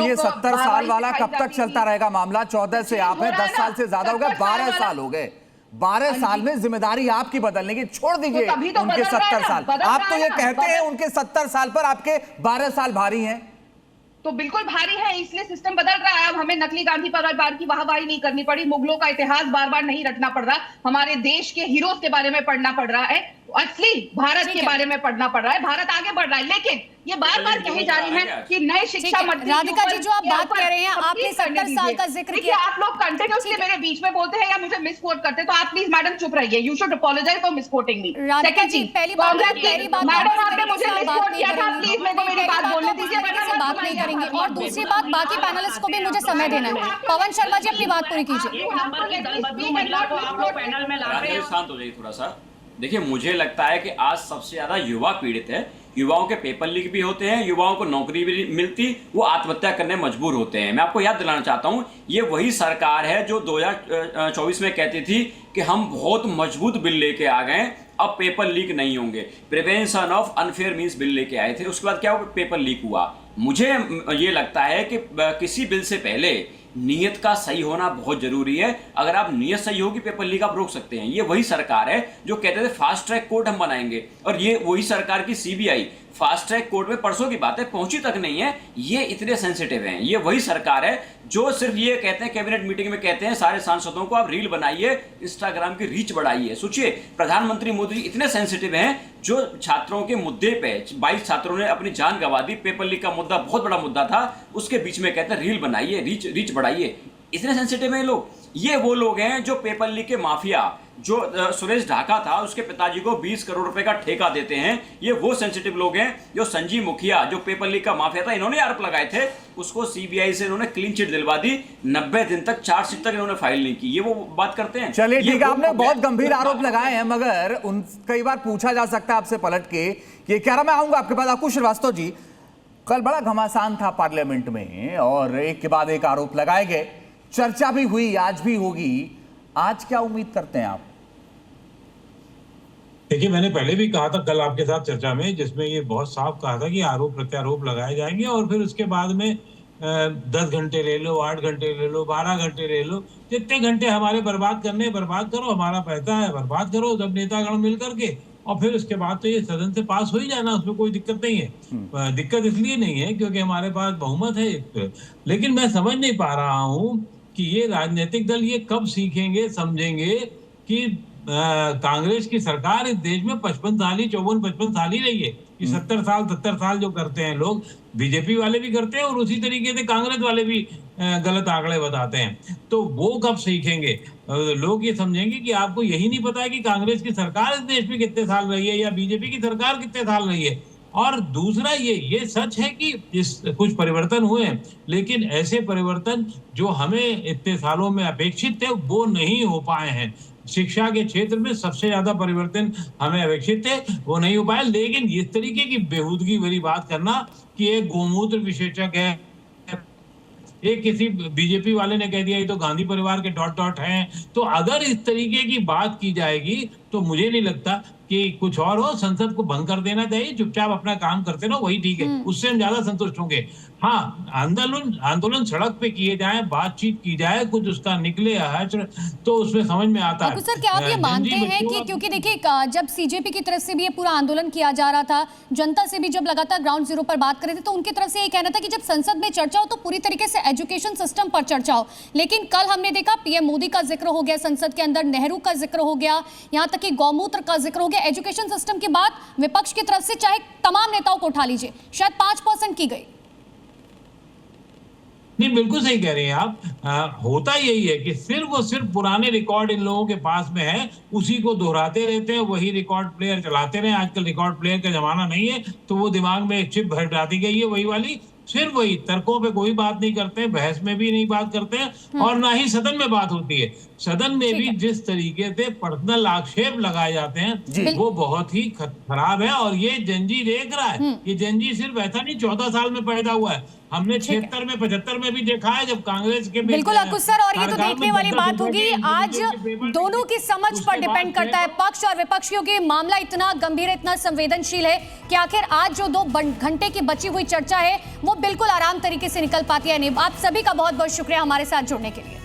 ये 70 साल वाला कब तक चलता रहेगा मामला? 14 से आप हैं, 10 साल से ज्यादा हो गए, 12 साल हो गए। 12 साल में जिम्मेदारी आपकी बदलने की, छोड़ दीजिए उनके 70 साल। आप तो ये कहते हैं उनके 70 साल पर आपके 12 साल भारी हैं। तो बिल्कुल भारी है, इसलिए सिस्टम बदल रहा है। अब हमें नकली गांधी परिवार की वाहवाही नहीं करनी पड़ी, मुगलों का इतिहास बार बार नहीं रटना पड़ रहा, हमारे देश के हीरोज के बारे में पढ़ना पड़ रहा है, असली भारत के बारे में पढ़ना पड़ रहा है। भारत आगे बढ़ रहा है, लेकिन ये बार बार कही जा रही है कि नए शिक्षा मंत्री राधिका जी जो आप बात कर रहे हैं, आपने 70 साल का जिक्र किया। आप लोग कंटिन्यूअसली मेरे बीच में बोलते हैं या मुझे मिसकोट करते हैं, तो आप प्लीज मैडम चुप रहिए। यू शुड अपोलोजाइज फॉर मिसकोटिंग मी। राधिका जी पहली बात मैडम आपने मुझे मिसकोट किया था, प्लीज मेरे को मेरी बात बोलने दीजिए, बात नहीं करेंगे। और दूसरी बात, बाकी पैनलिस्ट को भी मुझे समय देना है। पवन शर्मा जी अपनी बात पूरी कीजिए। शांत हो जाइए थोड़ा सा। देखिए, मुझे लगता है कि आज सबसे ज्यादा युवा पीड़ित है। युवाओं के पेपर लीक भी होते हैं, युवाओं को नौकरी भी मिलती, वो आत्महत्या करने मजबूर होते हैं। मैं आपको याद दिलाना चाहता हूं, ये वही सरकार है जो 2024 में कहती थी कि हम बहुत मजबूत बिल लेके आ गए, अब पेपर लीक नहीं होंगे। Prevention of unfair means bill लेके आए थे, उसके बाद क्या हुआ? पेपर लीक हुआ। मुझे ये लगता है कि किसी बिल से पहले नीयत का सही होना बहुत जरूरी है। अगर आप नीयत सही होगी, पेपर लीक आप रोक सकते हैं। ये वही सरकार है जो कहते थे फास्ट ट्रैक कोर्ट हम बनाएंगे, और ये वही सरकार की सीबीआई फास्ट ट्रैक कोर्ट में परसों की बात है, पहुंची तक नहीं है। ये इतने सेंसिटिव हैं। ये वही सरकार है जो सिर्फ ये कहते हैं, कैबिनेट मीटिंग में कहते हैं सारे सांसदों को आप रील बनाइए, इंस्टाग्राम की रीच बढ़ाइए। सोचिए, प्रधानमंत्री मोदी इतने सेंसिटिव हैं जो छात्रों के मुद्दे पे 22 छात्रों ने अपनी जान गंवा दी, पेपर लीक का मुद्दा बहुत बड़ा मुद्दा था, उसके बीच में कहते हैं रील बनाइए, रीच बढ़ाइए। इतने सेंसिटिव हैं लोग। ये वो लोग हैं जो पेपर लीक के माफिया, जो सुरेश ढाका था उसके पिताजी को 20 करोड़ रुपए का ठेका देते हैं। ये वो सेंसिटिव लोग हैं जो संजीव मुखिया, जो पेपर लीक का माफिया था, इन्होंने आरोप लगाए थे, उसको सीबीआई से इन्होंने क्लीन चिट दिलवा दी, 90 दिन तक चार्जशीट तक इन्होंने फाइल नहीं की। ये वो बात करते हैं। चलिए ठीक है, आपने बहुत गंभीर आरोप लगाए हैं, मगर उन कई बार पूछा जा सकता है आपसे पलट के कि क्या मैं आऊंगा आपके पास। अंकुश श्रीवास्तव जी, कल बड़ा घमासान था पार्लियामेंट में और एक के बाद एक आरोप लगाए गए, चर्चा भी हुई, आज भी होगी। आज क्या उम्मीद करते हैं आप? देखिए, मैंने पहले भी कहा था कल आपके साथ चर्चा में, जिसमें ये बहुत साफ कहा था कि आरोप प्रत्यारोप लगाए जाएंगे और फिर उसके बाद में 10 घंटे ले लो, 8 घंटे ले लो, 12 घंटे ले लो, जितने घंटे हमारे बर्बाद करने बर्बाद करो, हमारा पैसा है बर्बाद करो सब नेतागण मिल करके, और फिर उसके बाद तो ये सदन से पास हो ही जाना, उसमें कोई दिक्कत नहीं है। दिक्कत इसलिए नहीं है क्योंकि हमारे पास बहुमत है। लेकिन मैं समझ नहीं पा रहा हूँ कि ये राजनीतिक दल ये कब सीखेंगे, समझेंगे कि कांग्रेस की सरकार इस देश में 55 साल ही 54-55 साल ही रही है। कि 70 साल जो करते हैं लोग, बीजेपी वाले भी करते हैं और उसी तरीके से कांग्रेस वाले भी गलत आंकड़े बताते हैं। तो वो कब सीखेंगे? लोग ये समझेंगे कि आपको यही नहीं पता है कि कांग्रेस की सरकार इस देश में कितने साल रही है या बीजेपी की सरकार कितने साल रही है। और दूसरा ये सच है कि कुछ परिवर्तन हुए हैं, लेकिन ऐसे परिवर्तन जो हमें इतने सालों में अपेक्षित थे वो नहीं हो पाए हैं। शिक्षा के क्षेत्र में सबसे ज्यादा परिवर्तन हमें अपेक्षित थे, वो नहीं हो पाया। लेकिन इस तरीके की बेहूदगी भरी बात करना कि एक गोमूत्र विशेषज्ञ है, एक किसी बीजेपी वाले ने कह दिया ये तो गांधी परिवार के ... हैं, तो अगर इस तरीके की बात की जाएगी तो मुझे नहीं लगता कि कुछ और हो। संसद को भंग कर देना चाहिए, चुपचाप अपना काम करते रहो, वही ठीक है, उससे हम ज्यादा संतुष्ट होंगे। हाँ, आंदोलन सड़क पे किए जाए, बातचीत की जाए, कुछ उसका निकले तो उसमें समझ में आता है। सर, क्या आप ये मानते हैं कि क्योंकि देखिए जब सीजेपी की तरफ से भी ये पूरा आंदोलन किया जा रहा था, जनता से भी जब लगातार ग्राउंड जीरो पर बात कर रहे थे, तो उनकी तरफ से ये कहना था कि जब संसद में चर्चा हो तो पूरी तरीके से एजुकेशन सिस्टम पर चर्चा हो। लेकिन कल हमने देखा पीएम मोदी का जिक्र हो गया संसद के अंदर, नेहरू का जिक्र हो गया, यहाँ तक कि गौमूत्र का जिक्र हो गया। एजुकेशन सिस्टम की बात विपक्ष की तरफ से चाहे तमाम नेताओं को उठा लीजिए, शायद 5% की गई। नहीं, बिल्कुल सही कह रहे हैं आप। होता यही है कि सिर्फ पुराने रिकॉर्ड इन लोगों के पास में है, उसी को दोहराते रहते हैं, वही रिकॉर्ड प्लेयर चलाते रहे। आजकल रिकॉर्ड प्लेयर का जमाना नहीं है, तो वो दिमाग में एक चिप भर डाली गई है वही वाली, सिर्फ वही। तर्कों पे कोई बात नहीं करते हैं, बहस में भी नहीं बात करते हैं, और ना ही सदन में बात होती है। सदन में भी जिस तरीके से पर्सनल आक्षेप लगाए जाते हैं वो बहुत ही खराब है। और ये जंजी देख रहा है, ये जंजी सिर्फ ऐसा नहीं 14 साल में पैदा हुआ है, हमने 76 में 75 में भी देखा है जब कांग्रेस के बिल्कुल अंकुश सर, और ये तो देखने वाली बात होगी आज दोनों की समझ पर डिपेंड करता है, पक्ष और विपक्ष, क्योंकि मामला इतना गंभीर, इतना संवेदनशील है कि आखिर आज जो 2 घंटे की बची हुई चर्चा है वो बिल्कुल आराम तरीके से निकल पाती है नहीं। आप सभी का बहुत बहुत शुक्रिया हमारे साथ जुड़ने के लिए।